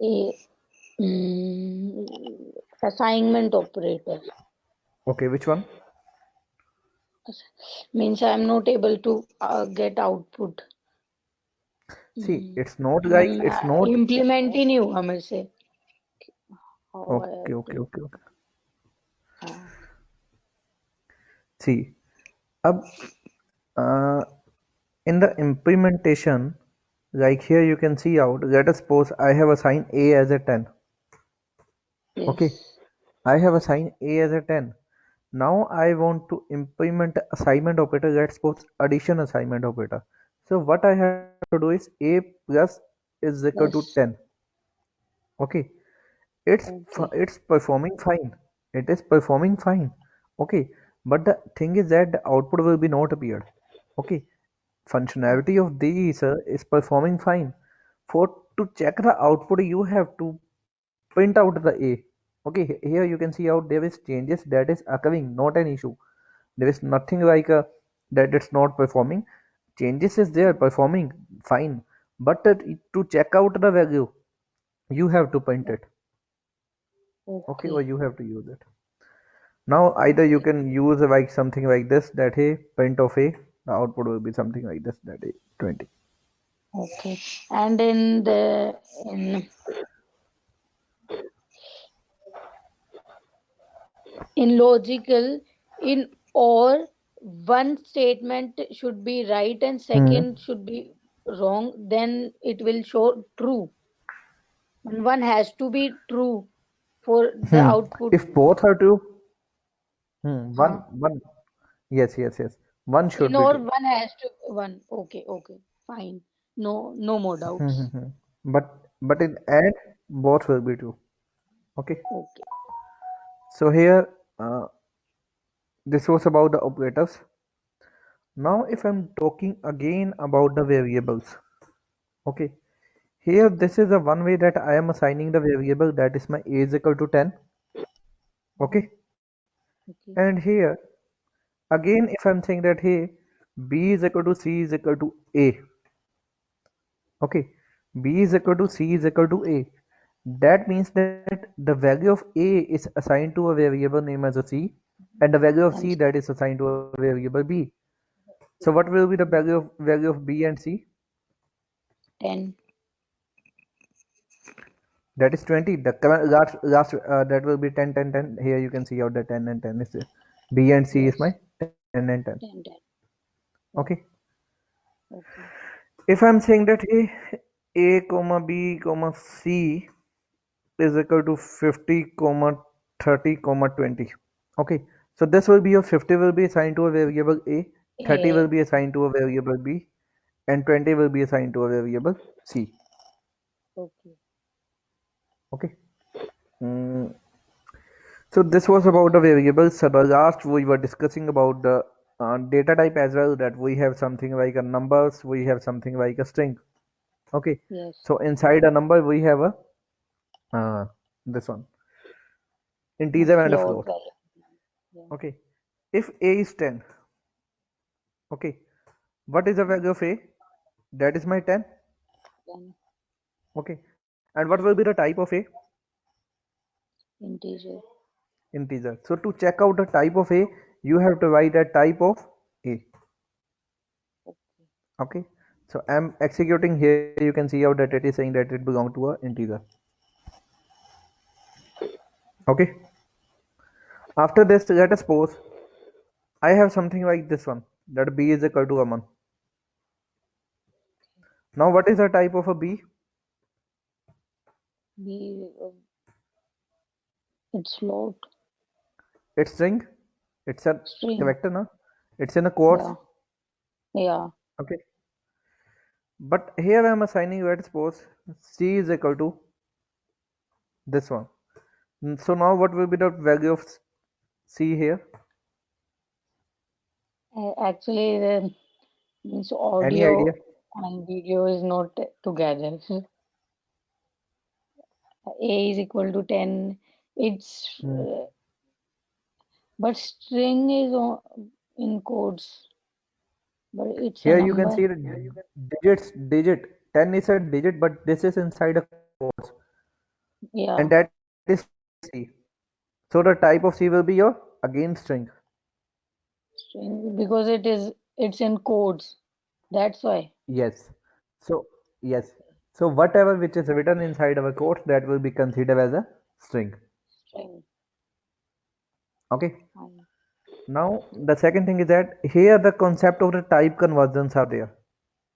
A assignment operator. Okay, which one? Means I'm not able to get output. See, it's not like it's not. Implement ही नहीं हुआ मेरे से. How I Okay, have okay, to. okay, okay. हाँ. See, अब uh, in the implementation, like here you can see out. Let us suppose I have assigned A as a 10. Okay, Yes. I have assigned A as a 10. Now I want to implement assignment operator. Let's suppose addition assignment operator. So what I have to do is A plus is equal to Plus. 10. Okay, Okay. it's performing fine. It is performing fine. Okay, but the thing is that the output will be not appeared. Okay, functionality of these is performing fine. For to check the output, you have to print out the A. Okay, here you can see out there is changes that is occurring, not an issue. There is nothing like that it's not performing. Changes is there, performing fine. But to check out the value, you have to print it. Okay, or Okay. you have to use it. Now either you Okay. can use like something like this, that hey, print of A, the output will be something like this, that A 20. Okay. And in logical, in or one statement should be right and Hmm. second should be wrong, then it will show true. And one has to be true for the Hmm. output. If both are true, Huh? one, yes, yes, yes, one In should be or true. one has to one. Okay, okay, fine. No more Hmm, doubts. hmm, hmm. But in and both will be true. Okay. Okay. So here, this was about the operators. Now, if I'm talking again about the variables, okay. Here, this is the one way that I am assigning the variable, that is my a is equal to 10. Mhm. Okay. Okay. And here, again, if I'm saying that, hey, b is equal to c is equal to a. Okay. B is equal to C is equal to A. That means that the value of A is assigned to a variable name as a C, and the value of C And that is assigned to a variable B. So what will be the value of B and C? 10. That is 20. The last that will be 10 10 10. Here you can see out the 10 and 10 is B and C is my Yes. 10 and 10. 10, 10. Yeah. Okay. Okay. If I'm saying that A comma B comma C is equal to 50 comma 30 comma 20. Okay, so this will be your 50 will be assigned to a variable A, 30 will A. be assigned to a variable B, and 20 will be assigned to a variable C. Okay. Okay. Mm, so this was about the variables. So the last we were discussing about the data type as well, that we have something like a numbers, we have something like a string. Okay. Yes. So inside a number we have a uh, this one, A integer and a float float. value. Yeah. Okay. If A is 10, okay, what is the value of A? That is my 10. 10. Okay. And what will be the type of A? Integer. Integer. So to check out the type of A, you have to write a type of A. Okay. Okay. So I'm executing here. You can see out that it is saying that it belongs to a integer. Okay. After this, let us suppose I have something like this one, that B is equal to a 1. Now what is the type of a B? B. It's float. It's string. It's a String. character, no? It's in a quotes. Yeah. Yeah. Okay. But here I am assigning, let's suppose C is equal to this one. So now what will be the value of C here? Actually, the means Any idea? audio and video is not together. A is equal to 10. It's Hmm. but string is in codes, but it's a Here you can number. see the digit. 10 is a digit, but this is inside a quotes. Yeah. and that is type C. So the type of C will be your again string. String, because it's in codes. That's why. Yes. So yes. So whatever which is written inside our quotes, that will be considered as a string. String. Okay. Fine. Now the second thing is that here the concept of the type conversions are there.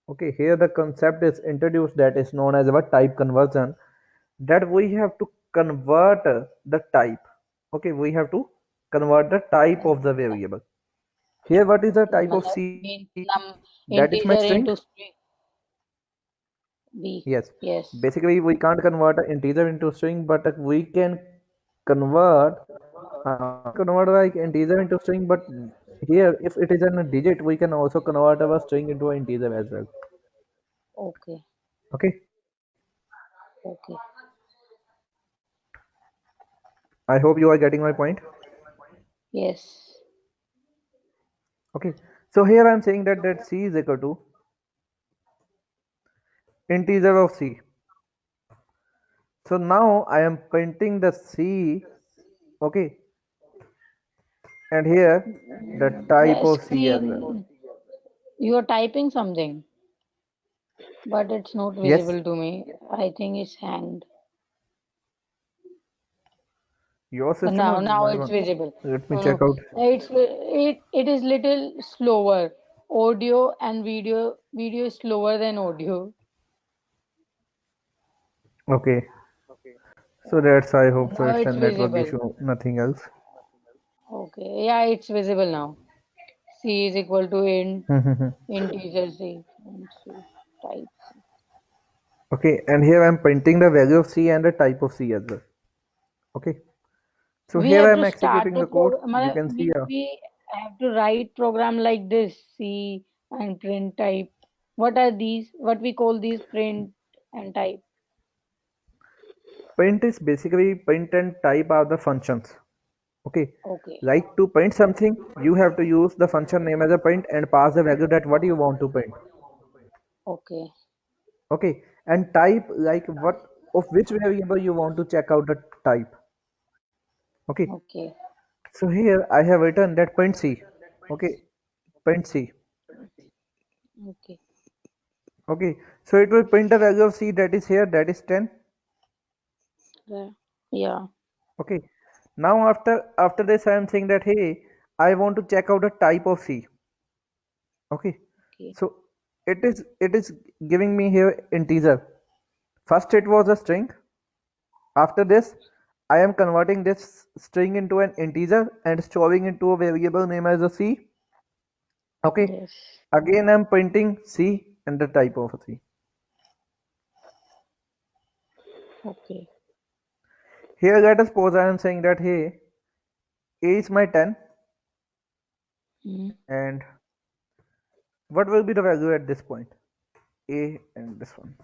Okay, here the concept is introduced that is known as our type conversion, that we have to convert the type. Okay, we have to convert the type of the variable. Here what is the type of मतलब C? means That is my string. integer into string. Yes, B. Yes. basically we can't convert an integer into string, but we can convert we can convert like integer into string, but here if it is in a digit, we can also convert our string into an integer as well. Okay. Okay, Okay. I hope you are getting my point. Yes. Okay, so here I'm saying that C is equal to integer of C. So now I am printing the C, okay, and here the type Yes. of C as well. You are typing something, but it's not Yes, visible to me. I think it's hanged. your system or Now my it's one? visible. Let me No, check no, out. it is little slower. Audio and video is slower than audio. Okay, so that's I hope so. Now It's a it's network visible. issue, nothing else. Okay, yeah, it's visible now. C is equal to integer C and C type C. Okay, and here I'm printing the value of C and the type of C as well. Okay, so We here have I'm to start executing the the code. program. You can see We have to write program like this. C and print type. What are these? What we call these print and type? print is basically print and type are the functions. Okay, Okay, like to print something, you have to use the function name as a print and pass the value that what you want to print. okay, Okay, and type like what of which variable you want to check out the type. Okay, okay, so here I have written that print C. Okay, print C. okay. Okay, so it will print the value of C that is here, that is 10. Yeah. Yeah. Okay, now after this I am saying that hey, I want to check out the type of C. Okay, Okay. so it is giving me here integer. First it was a string. After this, I am converting this string into an integer and storing into a variable name as a C. Okay, Yes. again I'm printing C and the type of C. Okay. Here let us suppose I am saying that hey, A is my 10 Mm. and what will be the value at this point? A and this one.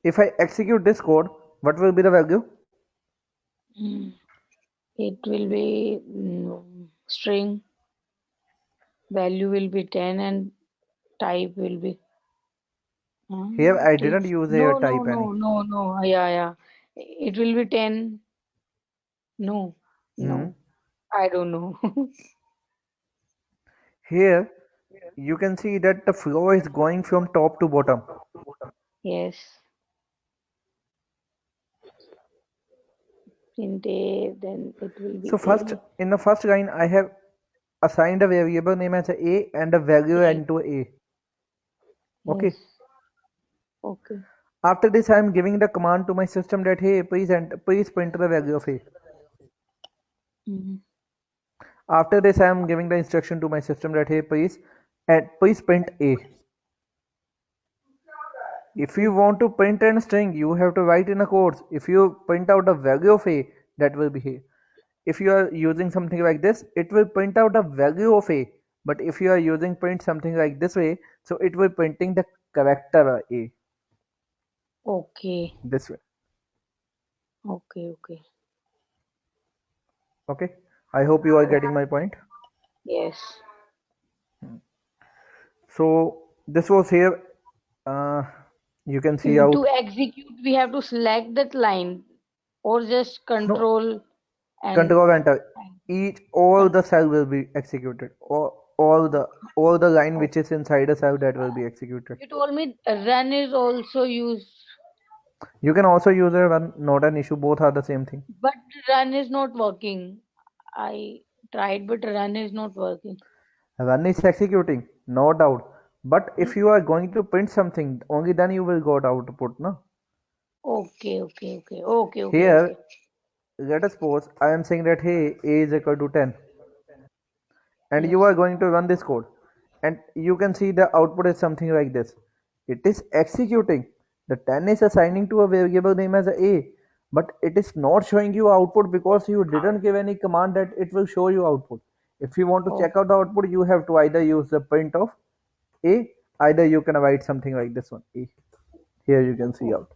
If I execute this code, what will be the value? Mm. It will be string. Value will be 10 and type will be. Here I didn't Takes use no, a no, type no, any. no, no. Yeah, yeah. It will be 10. No, Hmm. no. I don't know. Here you can see that the flow is going from top to bottom. Yes. Print A, then it will be So first A. in the first line I have assigned a variable name as a and a value A. into a. Yes. Okay. Okay. After this I am giving the command to my system that hey please print the value of a. Mm. After this I am giving the instruction to my system that hey please print a. If you Okay. want to print a string, you have to write in a code. If you print out a value of a, that will be here. If you are using something like this, it will print out a value of a. But if you are using print something like this way, so it will printing the character a Okay. this way. Okay. Okay. Okay. I hope you are Okay. getting my point. Yes. So this was here. Uh, you can see out. To execute, we have to select that line or just No, control and control enter. Each all con- the cell will be executed. All the line oh, which is inside a cell that will be executed. you told me run is also used, You can also use a run, not an issue. Both are the same thing. but run is not working. I tried, but run is not working. Run is executing, no doubt. But Hmm. if you are going to print something, only then you will got output, no? Okay, okay, okay, okay, okay, Here, okay. let us suppose I am saying that hey, a is equal to 10, and you Yes. are going to run this code, and you can see the output is something like this. It is executing. The 10 is assigning to a variable name as a, but it is not showing you output because you didn't give any command that it will show you output. If you want to Oh, check out the output, you have to either use the print of a, either you can write something like this one a. Here you can see oh. out.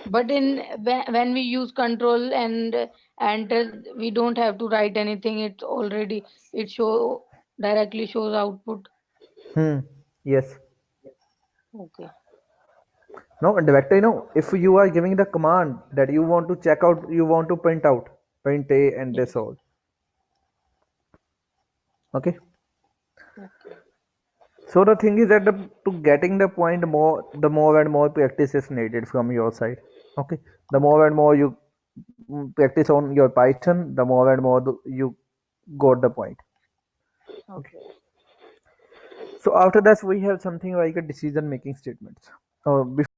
But when we use control and enter, we don't have to write anything. It's already it show directly shows output. Hmm. Yes. Okay. No, and vector, if you are giving the command that you want to check out, you want to print out, print a and this Yes. all. Okay. Okay. So the thing is that to getting the point more, the more and more practice is needed from your side. Okay. The more and more you practice on your Python, the more and more you got the point. Okay. Okay. So after that, we have something like a decision making statements. Before